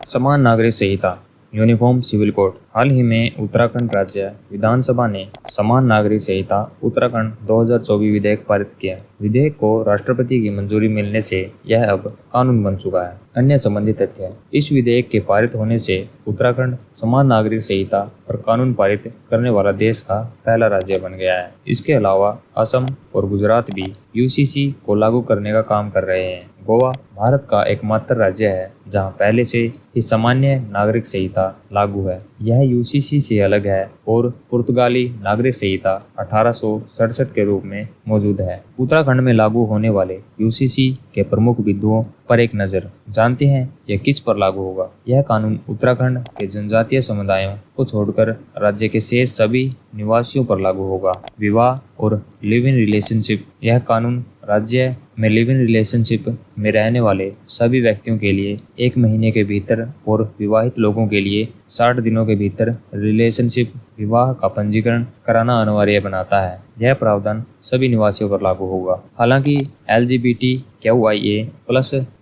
समान नागरिक संहिता uniform civil code. हाल ही में उत्तराखंड राज्य विधानसभा ने समान नागरिक संहिता उत्तराखंड 2024 विधेयक पारित किया। विधेयक को राष्ट्रपति की मंजूरी मिलने से यह अब कानून बन चुका है। अन्य संबंधित तथ्य। इस विधेयक के पारित होने से उत्तराखंड समान नागरिक संहिता पर कानून पारित करने वाला देश का पहला राज्य बन गया है। इसके अलावा असम और गुजरात भी यूसीसी को लागू करने का काम कर रहे हैं। गोवा भारत का एकमात्र राज्य है जहां पहले से ही सामान्य नागरिक संहिता लागू है। यह यूसीसी से अलग है और पुर्तगाली नागरिक संहिता 1867 के रूप में मौजूद है। उत्तराखंड में लागू होने वाले यूसीसी के प्रमुख बिंदुओं पर एक नज़र। जानते हैं यह किस पर लागू होगा। यह कानून उत्तराखंड के जनजातीय समुदायों को छोड़कर राज्य के शेष सभी निवासियों पर लागू होगा। विवाह और लिव इन रिलेशनशिप। यह कानून राज्य में लिव इन रिलेशनशिप में रहने वाले सभी व्यक्तियों के लिए 1 महीने के भीतर और विवाहित लोगों के लिए 60 दिनों के भीतर रिलेशनशिप विवाह का पंजीकरण कराना अनिवार्य बनाता है। यह प्रावधान सभी निवासियों पर लागू होगा। हालांकि LGBTQIA+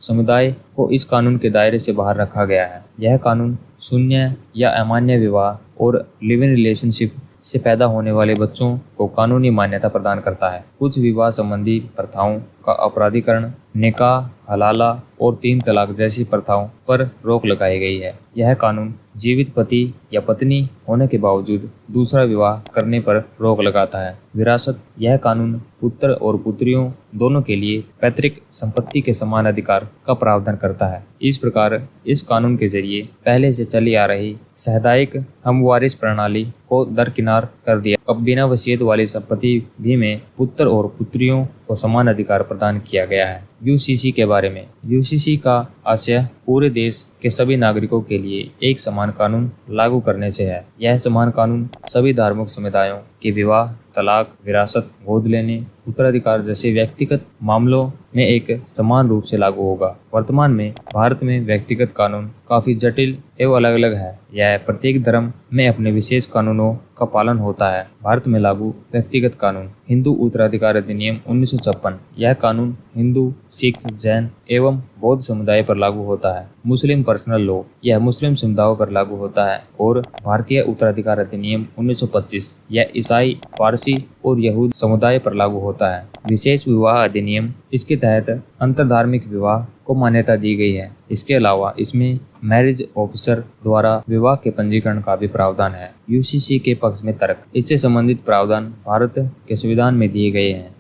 समुदाय को इस कानून के दायरे से बाहर रखा गया है। यह कानून शून्य या अमान्य विवाह और लिव इन रिलेशनशिप से पैदा होने वाले बच्चों को कानूनी मान्यता प्रदान करता है। कुछ विवाह संबंधी प्रथाओं का अपराधीकरण, निकाह, हलाला और 3 तलाक जैसी प्रथाओं पर रोक लगाई गई है। यह कानून जीवित पति या पत्नी होने के बावजूद दूसरा विवाह करने पर रोक लगाता है। विरासत। यह कानून पुत्र और पुत्रियों दोनों के लिए पैतृक संपत्ति के समान अधिकार का प्रावधान करता है। इस प्रकार इस कानून के जरिए पहले से चली आ रही सामुदायिक हमवारिस प्रणाली को दरकिनार कर दिया। अब बिना वसीयत वाली संपत्ति भी में पुत्र और पुत्रियों को समान अधिकार प्रदान किया गया है। यूसीसी के बारे में। यूसीसी का आशय पूरे देश के सभी नागरिकों के लिए एक समान कानून लागू करने से है। यह समान कानून सभी धार्मिक समुदायों के विवाह, तलाक, विरासत, गोद लेने, उत्तराधिकार जैसे व्यक्तिगत मामलों में एक समान रूप से लागू होगा। वर्तमान में भारत में व्यक्तिगत कानून काफी जटिल एवं अलग अलग है। यह प्रत्येक धर्म में अपने विशेष कानूनों का पालन होता है। भारत में लागू व्यक्तिगत कानून। हिंदू उत्तराधिकार अधिनियम 1956। यह कानून हिंदू, सिख, जैन एवं बौद्ध समुदाय पर लागू होता है। मुस्लिम पर्सनल लॉ। यह मुस्लिम समुदायों पर लागू होता है। और भारतीय उत्तराधिकार अधिनियम 1925। यह ईसाई, पारसी और यहूद समुदाय पर लागू होता है। विशेष विवाह अधिनियम। इसके तहत अंतरधार्मिक विवाह को मान्यता दी गई है। इसके अलावा इसमें मैरिज ऑफिसर द्वारा विवाह के पंजीकरण का भी प्रावधान है। यूसीसी के पक्ष में तर्क। इससे संबंधित प्रावधान भारत के संविधान में दिए गए हैं।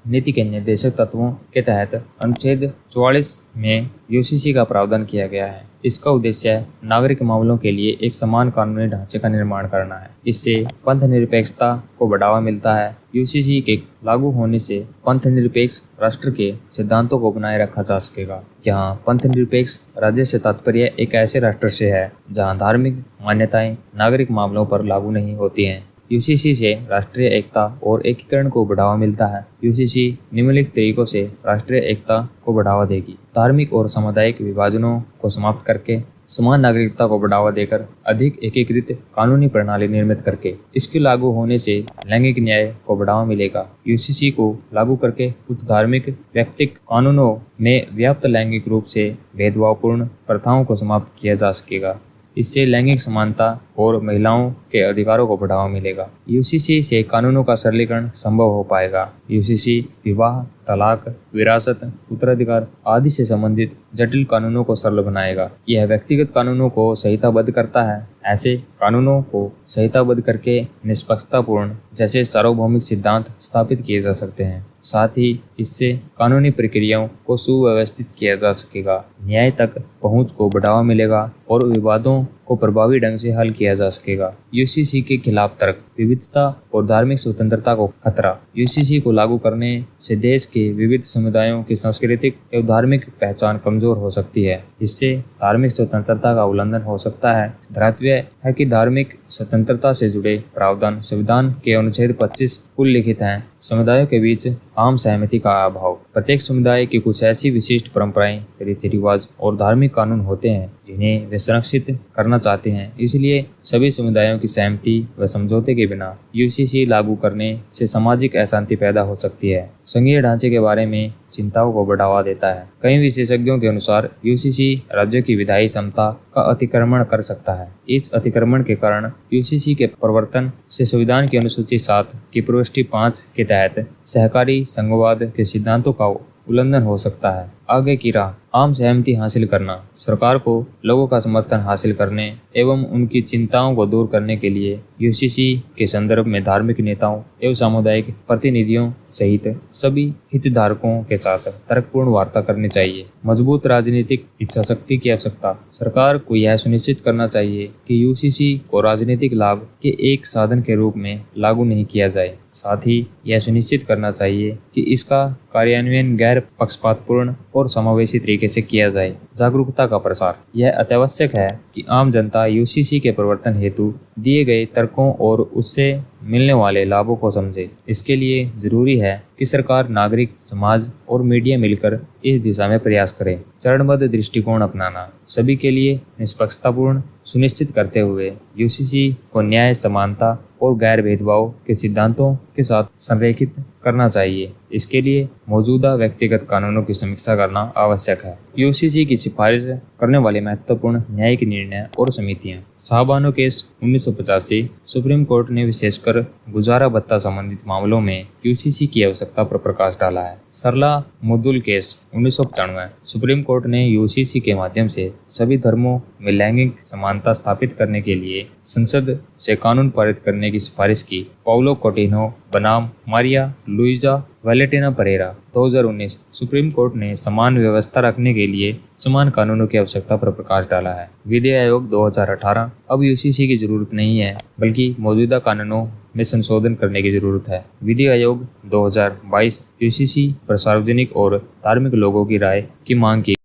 नीति के निर्देशक तत्वों के तहत अनुच्छेद 44 में यूसीसी का प्रावधान किया गया है। इसका उद्देश्य नागरिक मामलों के लिए एक समान कानूनी ढांचे का निर्माण करना है। इससे पंथ निरपेक्षता को बढ़ावा मिलता है। यूसीसी के लागू होने से पंथ निरपेक्ष राष्ट्र के सिद्धांतों को बनाए रखा जा सकेगा। यहाँ पंथ निरपेक्ष राज्य से तात्पर्य एक ऐसे राष्ट्र से है जहाँ धार्मिक मान्यताएं नागरिक मामलों पर लागू नहीं होती हैं। यूसीसी से राष्ट्रीय एकता और एकीकरण को बढ़ावा मिलता है। यूसीसी निम्नलिखित तरीकों से राष्ट्रीय एकता को बढ़ावा देगी। धार्मिक और सामुदायिक विभाजनों को समाप्त करके समान नागरिकता को बढ़ावा देकर अधिक एकीकृत कानूनी प्रणाली निर्मित करके। इसके लागू होने से लैंगिक न्याय को बढ़ावा मिलेगा। यूसीसी को लागू करके कुछ धार्मिक व्यक्तिगत कानूनों में व्याप्त लैंगिक रूप से भेदभावपूर्ण प्रथाओं को समाप्त किया जा सकेगा। इससे लैंगिक समानता और महिलाओं के अधिकारों को बढ़ावा मिलेगा। यूसीसी से कानूनों का सरलीकरण संभव हो पाएगा। यूसीसी विवाह, तलाक, विरासत, उत्तराधिकार आदि से संबंधित जटिल कानूनों को सरल बनाएगा। यह व्यक्तिगत कानूनों को संहिताबद्ध करता है। ऐसे कानूनों को संहिताबद्ध करके निष्पक्षतापूर्ण जैसे सार्वभौमिक सिद्धांत स्थापित किए जा सकते हैं। साथ ही इससे कानूनी प्रक्रियाओं को सुव्यवस्थित किया जा सकेगा। न्याय तक पहुंच को बढ़ावा मिलेगा और विवादों को प्रभावी ढंग से हल किया जा सकेगा। यूसीसी के खिलाफ तर्क। विविधता और धार्मिक स्वतंत्रता को खतरा। यूसीसी को लागू करने से देश के विविध समुदायों की सांस्कृतिक एवं धार्मिक पहचान कमजोर हो सकती है। इससे धार्मिक स्वतंत्रता का उल्लंघन हो सकता है। धरातव्य है कि धार्मिक स्वतंत्रता से जुड़े प्रावधान संविधान के अनुच्छेद 25 उल्लिखित हैं। समुदायों के बीच आम सहमति का अभाव। प्रत्येक समुदाय की कुछ ऐसी विशिष्ट परंपराएं, रीति रिवाज और धार्मिक कानून होते हैं जिन्हें वे संरक्षित करना चाहते हैं। इसलिए सभी समुदायों की सहमति व समझौते के बिना यूसीसी लागू करने से सामाजिक अशांति पैदा हो सकती है। संघीय ढांचे के बारे में चिंताओं को बढ़ावा देता है। कई विशेषज्ञों के अनुसार यूसीसी राज्य की विधायी क्षमता का अतिक्रमण कर सकता है। इस अतिक्रमण के कारण यूसीसी के प्रवर्तन से संविधान की अनुसूची 7 की प्रविष्टि 5 के तहत सहकारी संघवाद के सिद्धांतों का उल्लंघन हो सकता है। आगे की राह: आम सहमति हासिल करना। सरकार को लोगों का समर्थन हासिल करने एवं उनकी चिंताओं को दूर करने के लिए यूसीसी के संदर्भ में धार्मिक नेताओं एवं सामुदायिक प्रतिनिधियों सहित सभी हितधारकों के साथ तर्कपूर्ण वार्ता करनी चाहिए। मजबूत राजनीतिक इच्छाशक्ति की आवश्यकता। सरकार को यह सुनिश्चित करना चाहिए कि यूसीसी को राजनीतिक लाभ के एक साधन के रूप में लागू नहीं किया जाए। साथ ही यह सुनिश्चित करना चाहिए कि इसका कार्यान्वयन गैर पक्षपातपूर्ण और समावेशी तरीके से किया जाए। जागरूकता का प्रसार। यह अत्यावश्यक है कि आम जनता यूसीसी के प्रवर्तन हेतु दिए गए तर्कों और उससे मिलने वाले लाभों को समझे। इसके लिए जरूरी है कि सरकार, नागरिक समाज और मीडिया मिलकर इस दिशा में प्रयास करें। चरणबद्ध दृष्टिकोण अपनाना। सभी के लिए निष्पक्षतापूर्ण सुनिश्चित करते हुए यूसीसी को न्याय, समानता और गैर भेदभाव के सिद्धांतों के साथ संरेखित करना चाहिए। इसके लिए मौजूदा व्यक्तिगत कानूनों की समीक्षा करना आवश्यक है। यूसीसी की सिफारिश करने वाले महत्वपूर्ण न्यायिक निर्णय और समितियां। शाहबानो केस 1985। सुप्रीम कोर्ट ने विशेषकर गुजारा भत्ता संबंधित मामलों में यूसीसी की आवश्यकता पर प्रकाश डाला है। सरला मुद्दुल केस 1995। सुप्रीम कोर्ट ने यूसीसी के माध्यम से सभी धर्मों में लैंगिक समानता स्थापित करने के लिए संसद से कानून पारित करने की सिफारिश की। पाउलो कोटिन्हो बनाम मारिया लुइजा वैलेटिना परेरा 2019। सुप्रीम कोर्ट ने समान व्यवस्था रखने के लिए समान कानूनों की आवश्यकता पर प्रकाश डाला है। विधि आयोग 2018। अब यूसीसी की जरूरत नहीं है, बल्कि मौजूदा कानूनों में संशोधन करने की जरूरत है। विधि आयोग 2022 यूसीसी पर सार्वजनिक और धार्मिक लोगों की राय की मांग की।